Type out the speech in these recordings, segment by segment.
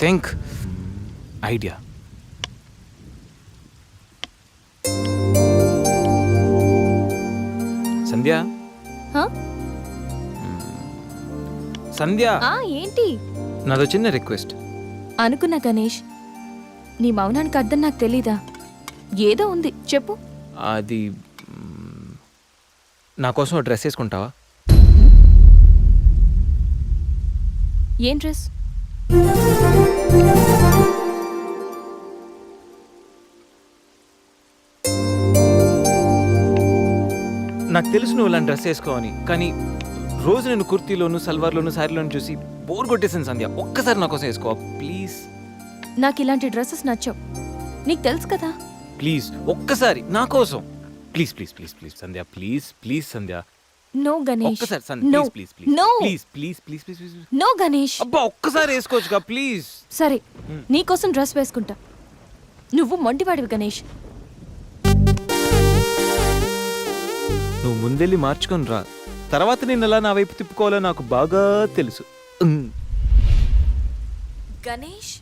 Think idea. సంధ్య, సంధ్య, ఏంటి? నాదో చిన్న రిక్వెస్ట్. అనుకున్నా గణేష్, నీ మౌనానికి అర్థం నాకు తెలీదా? ఏదో ఉంది, చెప్పు. అది నా కోసం డ్రెస్ వేసుకుంటావా? ఏం డ్రెస్? నాకు తెలుసు నువ్వు ఇలాంటి డ్రెస్ వేసుకోవని, కానీ రోజు నేను కుర్తీలోను, సల్వార్లోను, శారీలోను చూసి బోర్ కొట్టేసాను సంధ్య. ఒక్కసారి నా కోసం వేసుకోవా ప్లీజ్? నాకు ఇలాంటి డ్రెస్సెస్ నచ్చవు, నీకు తెలుసు కదా. ప్లీజ్ ఒక్కసారి నా కోసం. Please please please please Sandhya, please please Sandhya. No Ganesh, ఒక్కసారి Sandhya, no, please please no, please please please please please. No Ganesh. అబ్బా ఒక్కసారి వేసుకోవచ్చుగా ప్లీజ్. సరే, నీకోసం డ్రెస్ వేసుకుంటా. నువ్వు మొండివాడివి గణేష్. నువ్వు ముందెళ్ళి మార్చుకొని రా, తర్వాత నేను ఎలా నా వైపు తిప్పుకోవాలో నాకు బాగా తెలుసు. Ganesh,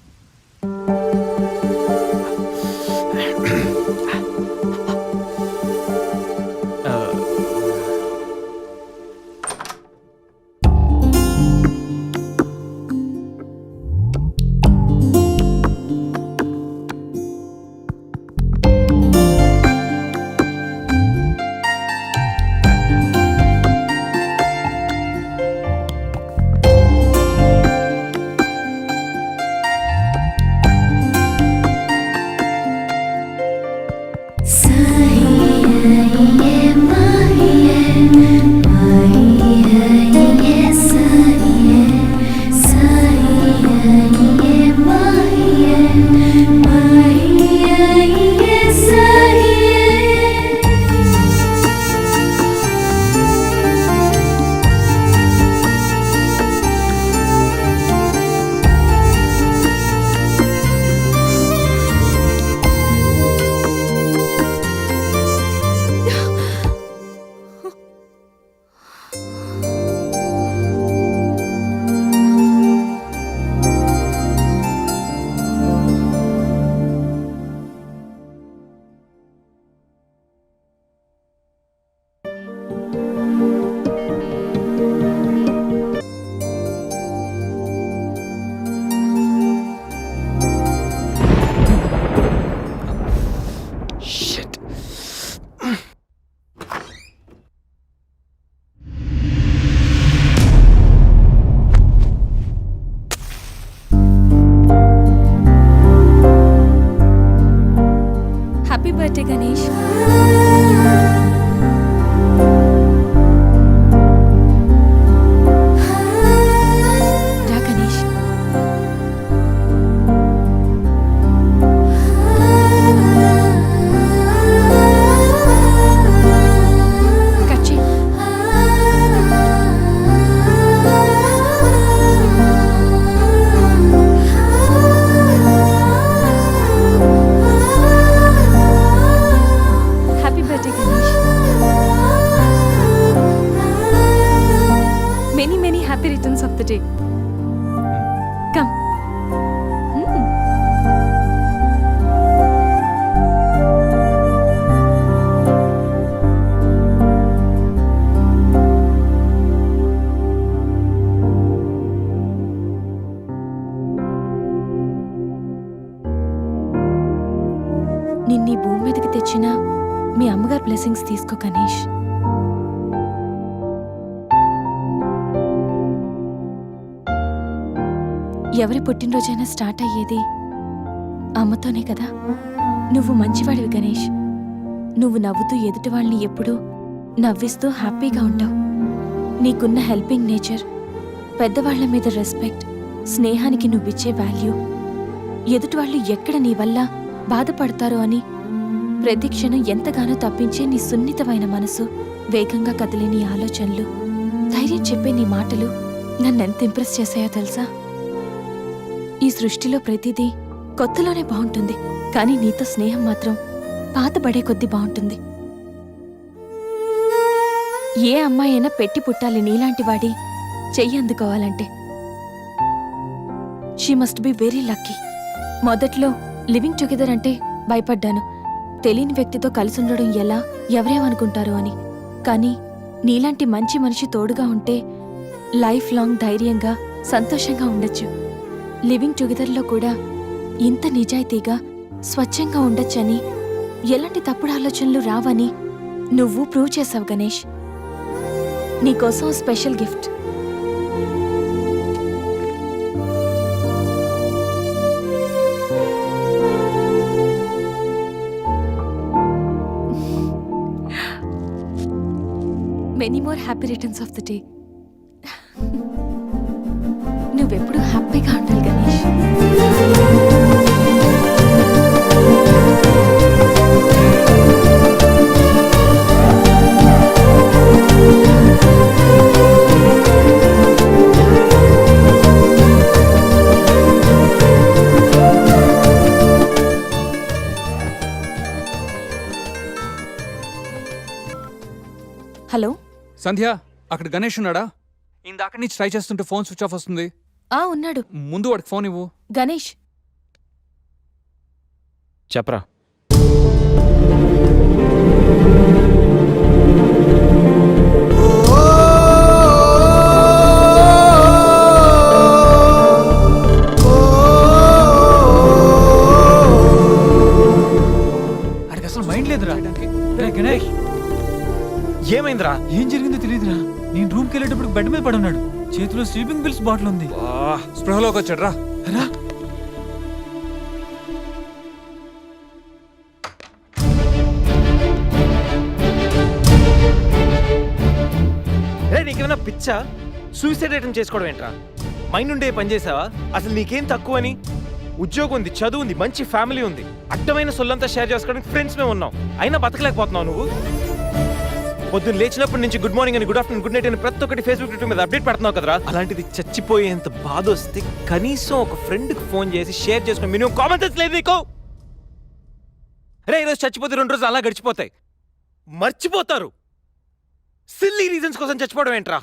happy birthday Ganesh. రా గణేష్. కట్ చేయి. Happy birthday Ganesh. Many many happy returns of the day. Come. నిన్నీ భూమి మీదకి తెచ్చిన మీ అమ్మగారు బ్లెస్సింగ్స్ తీసుకో గణేష్. ఎవరి పుట్టినరోజైనా స్టార్ట్ అయ్యేది అమ్మతోనే కదా. నువ్వు మంచివాడివి గణేష్. నువ్వు నవ్వుతూ ఎదుటి వాళ్ళని ఎప్పుడూ నవ్విస్తూ హ్యాపీగా ఉంటావు. నీకున్న హెల్పింగ్ నేచర్, పెద్దవాళ్ల మీద రెస్పెక్ట్, స్నేహానికి నువ్విచ్చే వాల్యూ, ఎదుటి వాళ్ళు ఎక్కడ నీ వల్ల బాధపడతారో అని ప్రతి క్షణం ఎంతగానో తప్పించే నీ సున్నితమైన మనసు, వేగంగా కదిలే నీ ఆలోచనలు, ధైర్యం చెప్పే నీ మాటలు నన్నెంత ఇంప్రెస్ చేశాయో తెలుసా? ఈ సృష్టిలో ప్రతిదీ కొత్తలోనే బాగుంటుంది, కానీ నీతో స్నేహం మాత్రం పాతబడే కొద్దీ బాగుంటుంది. ఏ అమ్మాయి అయినా పెట్టి పుట్టాలి నీలాంటి వాడి చెయ్యి అందుకోవాలంటే. She must be very lucky. మొదట్లో లివింగ్ టుగెదర్ అంటే భయపడ్డాను. తెలియని వ్యక్తితో కలిసి ఉండడం ఎలా, ఎవరేమనుకుంటారో అని. కానీ నీలాంటి మంచి మనిషి తోడుగా ఉంటే లైఫ్ లాంగ్ ధైర్యంగా సంతోషంగా ఉండొచ్చు. లివింగ్ టుగెదర్లో కూడా ఇంత నిజాయితీగా స్వచ్ఛంగా ఉండొచ్చని, ఎలాంటి తప్పుడు ఆలోచనలు రావని నువ్వు ప్రూవ్ చేసావు గణేష్. నీకోసం special gift. Many more happy returns of the day. నువ్వెప్పుడు హ్యాపీగా ఉండాలి గణేష్. హలో సంధ్య, అక్కడ గణేష్ ఉన్నాడా? ఇందాక నుంచి ట్రై చేస్తుంటే ఫోన్ స్విచ్ ఆఫ్ వస్తుంది. ఉన్నాడు. ముందు వాడికి ఫోన్ ఇవ్వు. గణేష్, చెప్పరా. అడికి అసలు మైండ్ లేదురా. గణేష్, ఏమైందిరా? ఏం జరిగిందో తెలియదురా. నేను రూమ్కి వెళ్ళేటప్పుడు బెడ్ మీద పడున్నాడు. చేతిలో స్లీపింగ్ పిల్స్ బాటిల్ ఉంది. స్పృహలోకి వచ్చాడు. రా రా. నీకేమైనా పిచ్చా? సూసైడ్ అటెంప్ట్ చేసుకోవడం ఏంట్రా? మైండ్ ఉండే పని చేసావా? అసలు నీకేం తక్కువ అని? ఉద్యోగం ఉంది, చదువు ఉంది, మంచి ఫ్యామిలీ ఉంది, అడ్డమైన సొల్లంతా షేర్ చేసుకోవడానికి ఫ్రెండ్స్ మేము ఉన్నాం. అయినా బతకలేకపోతున్నావు నువ్వు. పొద్దున్న లేచినప్పటి నుంచి గుడ్ మార్నింగ్ అని, గుడ్ ఆఫ్టర్నూన్, గుడ్ నైట్ అని ప్రతి ఒక్కటి ఫేస్బుక్ ట్విట్టర్ మీద అప్డేట్ పెడుతున్నావు కదరా. అలాంటిది చచ్చిపోయేంత బాధ వస్తే కనీసం ఒక ఫ్రెండ్కి ఫోన్ చేసి షేర్ చేసుకుని మినిమం కామన్ సెన్స్ లేదు నీకు? అరే ఈరోజు చచ్చిపోతే 2 రోజులు అలా గడిచిపోతాయి, మర్చిపోతారు. సిల్లీ రీజన్స్ కోసం చచ్చిపోవడం ఏంట్రా?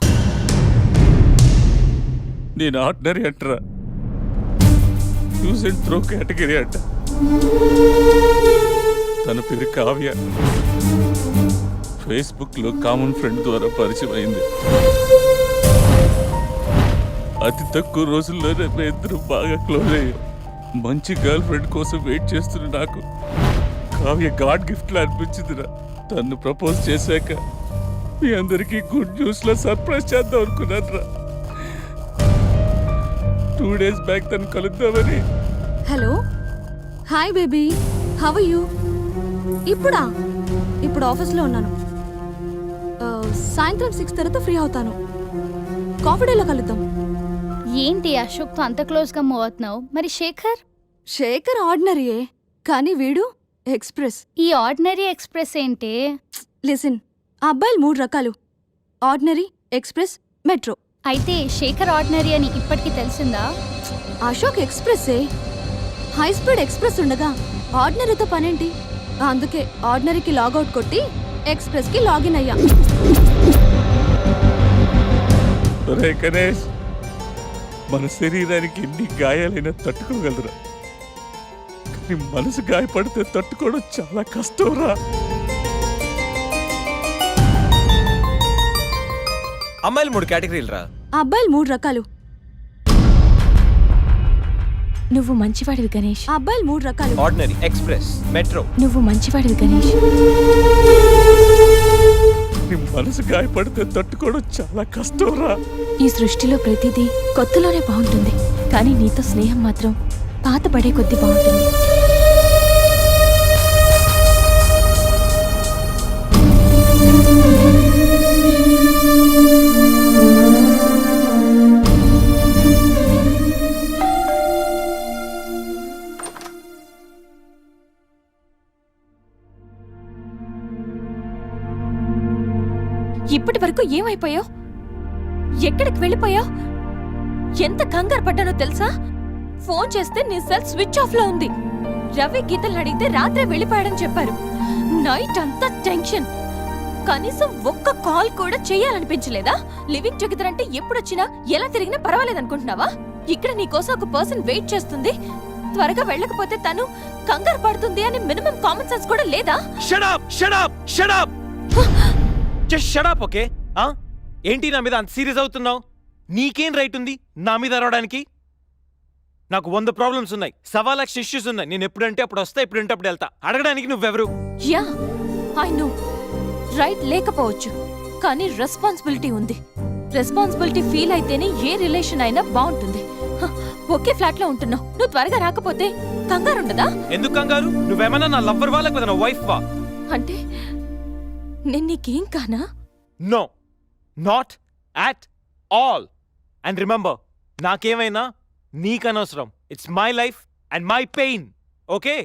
నేను ఆర్డినరీ అంటరా, యూజ్ అండ్ త్రో కేటగిరీ అంట. తన పేరు కావ్య. ఫేస్బుక్లో కామన్ ఫ్రెండ్ ద్వారా పరిచయం అయింది. అతి తక్కువ రోజుల్లోనే మేము ఇద్దరు బాగా క్లోజ్ అయ్యాం. మంచి గర్ల్ ఫ్రెండ్ కోసం వెయిట్ చేస్తున్న నాకు కావ్య గాడ్ గిఫ్ట్లా అనిపించిందిరా. తను ప్రపోజ్ చేశాక మీ అందరికీ గుడ్ న్యూస్లో సర్ప్రైజ్ చేద్దాం అనుకున్నాను రా. 2 days బ్యాక్ తను కలుద్దామని. Hello, hi baby, how are you? ఇప్పుడు ఆఫీస్లో ఉన్నాను. సాయంత్రం 6 తర్వాత ఫ్రీ అవుతాను. కాఫీ డేలో కలుద్దాం. ఏంటి అశోక్తో అంత క్లోజ్గా మూవ్ అవుతున్నావు? మరి శేఖర్ ఆర్డినరీయే, కానీ వీడు ఎక్స్ప్రెస్. ఈ ఆర్డినరీ ఎక్స్ప్రెస్ ఏంటి? లిసన్, ఆ అబ్బాయిలు 3 రకాలు: ఆర్డినరీ, ఎక్స్ప్రెస్, మెట్రో. అయితే శేఖర్ ఆర్డినరీ అని ఇప్పటికి తెలిసిందా? అశోక్ ఎక్స్ప్రెస్సే. హై స్పీడ్ ఎక్స్ప్రెస్ ఉండగా ఆర్డినరీతో పనేంటి? అందుకే ఆర్డినరీకి లాగౌట్ కొట్టి ఎక్స్ప్రెస్కి లాగిన్ అయ్యా. రే గణేష్, మన శరీరానికి ఎన్ని గాయాలైనా తట్టుకోగలరా, కానీ మనసు గాయపడితే తట్టుకోవడం చాలా కష్టంరా. అమ్మాయిలు 3 కేటగిరీలు రా. ఆ అబ్బాయిలు 3 రకాలు. నువ్వు మంచివాడివి గణేష్. ఆ అబ్బాయిలు 3 రకాలు: ఆర్డినరీ, ఎక్స్ప్రెస్, మెట్రో. నువ్వు మంచివాడివి గణేష్. నీ మనసు గాయపడితే తట్టుకోవడం చాలా కష్టంరా. ఈ సృష్టిలో ప్రతిదీ కొత్తలోనే బాగుంటుంది, కానీ నీతో స్నేహం మాత్రం పాత పడే కొద్దీ బాగుంటుంది. ఇప్పటి వరకు ఏమైపోయావు? ఎక్కడికి వెళ్ళిపోయావు? ఎంత కంగారు పడ్డానో తెలుసా? ఫోన్ చేస్తే నీ సెల్ స్విచ్ ఆఫ్ లో ఉంది. రవి గీతలు అడిగితే రాత్రే వెళ్ళిపోయాడని చెప్పారు. నైట్ అంతా టెన్షన్. కనీసం ఒక్క కాల్ కూడా చేయాలనిపించలేదా? లివింగ్ టుగెదర్ అంటే ఎప్పుడొచ్చినా ఎలా తిరిగినా పర్వాలేదనుకుంటున్నావా? ఇక్కడ నీకోసం ఒక పర్సన్ వెయిట్ చేస్తుంది. త్వరగా వెళ్ళకపోతే తను కంగారు పడుతుంది అని మినిమం కామన్ సెన్స్ కూడా లేదా? Shut up shut up shut up just shut up okay. ఏంటి నా మీద అంత సీరియస్ అవుతున్నావు? నీకేం రైట్ ఉంది నా మీద అరవడానికి? నాకు 100 ప్రాబ్లమ్స్ ఉన్నాయి, 1,00,000 ఇష్యూస్ ఉన్నాయి. నేను ఎప్పుడంటే అప్పుడు వస్తా, ఎప్పుడంటే అప్పుడు వెళ్తా. అడగడానికి నువ్వెవరు? యా ఐ నో రైట్ లేకపోవచ్చు, కానీ రెస్పాన్సిబిలిటీ ఉంది. రెస్పాన్సిబిలిటీ ఫీల్ అయితేనే ఏ రిలేషన్ అయినా బాగుంటుంది. ఒకే ఫ్లాట్ లో ఉంటున్నావు, నువ్వు త్వరగా రాకపోతే కంగారు ఉండదా? ఎందుకు కంగారు? నువ్వేమన్నా నా లవ్వర్ వా లేకపోతే నా వైఫ్ వా? అంటే నేను నీకేం కానా? No, not at all. And remember, నాకేమైనా నీకనవసరం. It's my life and my pain, okay?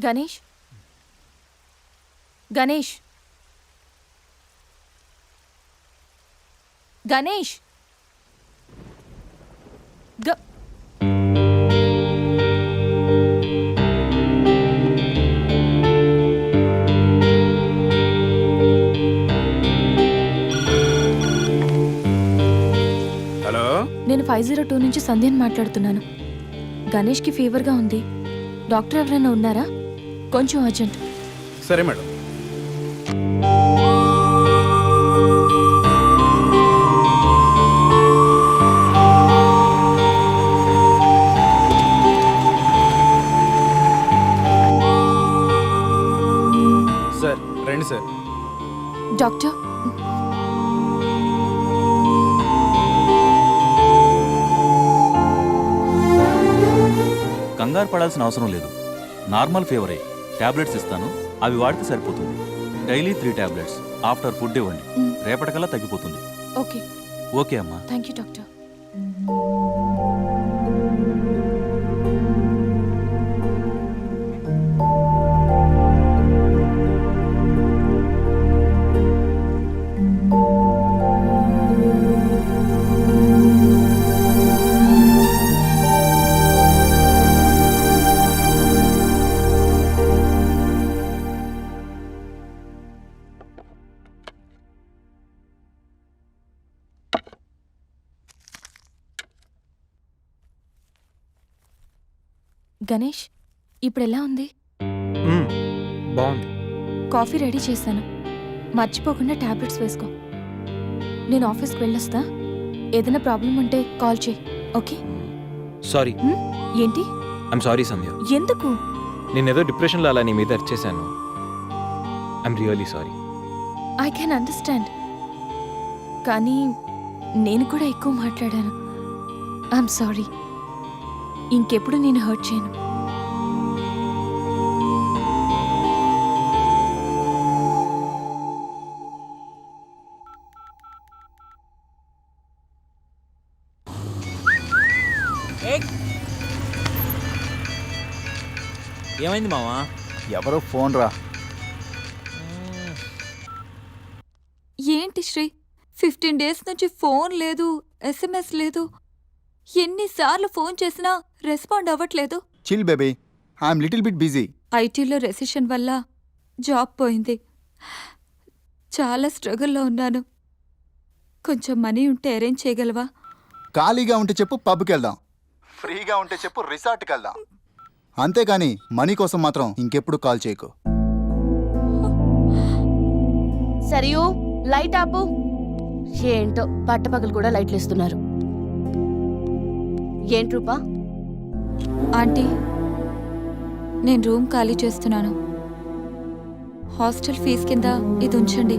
Ganesh, Ganesh, Ganesh, hello, నేను 502 నుంచి సంధ్యని మాట్లాడుతున్నాను. గణేష్కి ఫీవర్గా ఉంది. డాక్టర్ ఎవరైనా ఉన్నారా? కొంచెం అర్జెంట్. సరే మేడం. సార్ రండి సార్. డాక్టర్, కంగారు పడాల్సిన అవసరం లేదు. నార్మల్ ఫీవరే. టాబ్లెట్స్ ఇస్తాను, అవి వాడితే సరిపోతుంది. Daily 3 tablets. ఆఫ్టర్ ఫుడ్ ఇవ్వండి, రేపటికల్లా తగ్గిపోతుంది. ఓకే. ఓకే అమ్మా. Thank you doctor. గణేష్, ఇప్పుడు ఎలా ఉంది? బాగుంది. కాఫీ రెడీ చేశాను, మర్చిపోకుండా టాబ్లెట్స్ వేసుకో. నేను ఆఫీస్కి వెళ్ళొస్తా. ఏదైనా ప్రాబ్లం ఉంటే కాల్ చేయి, ఓకే? సారీ. ఏంటి? I'm sorry Sandhya. ఎందుకు? నేనేదో డిప్రెషన్లో అలా నీ మీద అరిచేశాను. I'm really sorry. I can understand, కానీ నేను కూడా ఎక్కువ మాట్లాడాను. I'm sorry. ఇంకెప్పుడు నేను హర్ట్ చేయను. ఏమైంది మావా? ఎవరో ఫోన్ రా. ఏంటి శ్రీ, 15 డేస్ నుంచి ఫోన్ లేదు, SMS లేదు. ఎన్నిసార్లు ఫోన్ చేసినా రెస్పాండ్ అవ్వట్లేదు. Chill baby, I'm little bit busy. ఐటీలో రెసిషన్ వల్ల జాబ్ పోయింది. చాలా స్ట్రగుల్లో ఉన్నాను. కొంచెం మనీ ఉంటే అరేంజ్ చేయగలవా? ఖాళీగా ఉంటే చెప్పు, పబ్కి వెళ్దాం. ఫ్రీగా ఉంటే చెప్పు, రిసార్ట్కి వెళ్దాం. అంతేగాని మనీ కోసం మాత్రం ఇంకెప్పుడు కాల్ చేయకు. సరియు, లైట్ ఆపు. ఏంటో పట్టపగలు కూడా లైట్లు ఇస్తున్నారు. ఏంటి రూపా? ఆంటీ, నేను రూమ్ ఖాళీ చేస్తున్నాను. హాస్టల్ ఫీజు కింద ఇది ఉంచండి.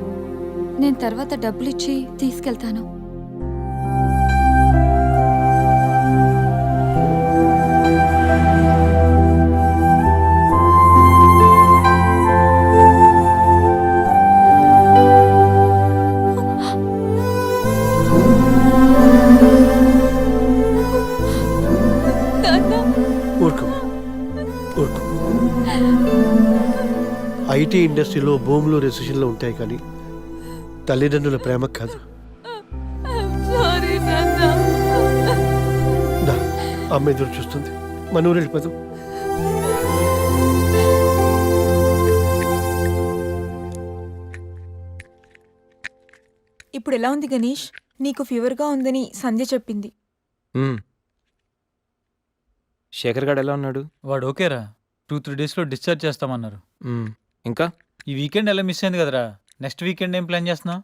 నేను తర్వాత డబ్బులు ఇచ్చి తీసుకెళ్తాను. ఊరుకో ఊరుకో. ఐటీ ఇండస్ట్రీలో భూములు రెసిషన్లో ఉంటాయి కానీ తల్లిదండ్రుల ప్రేమ కాదు. దా, అమ్మ ఎదురు చూస్తుంది. మన ఊరు వెళ్ళిపోదాం. ఇప్పుడు ఎలా ఉంది గణేష్? నీకు ఫీవర్గా ఉందని సంధ్య చెప్పింది. శేఖర్ గారు ఎలా ఉన్నాడు? వాడు ఓకేరా, 2-3 డేస్లో డిశ్చార్జ్ చేస్తామన్నారు. ఇంకా ఈ వీకెండ్ ఎలా మిస్ అయింది కదరా? నెక్స్ట్ వీకెండ్ ఏం ప్లాన్ చేస్తున్నావు?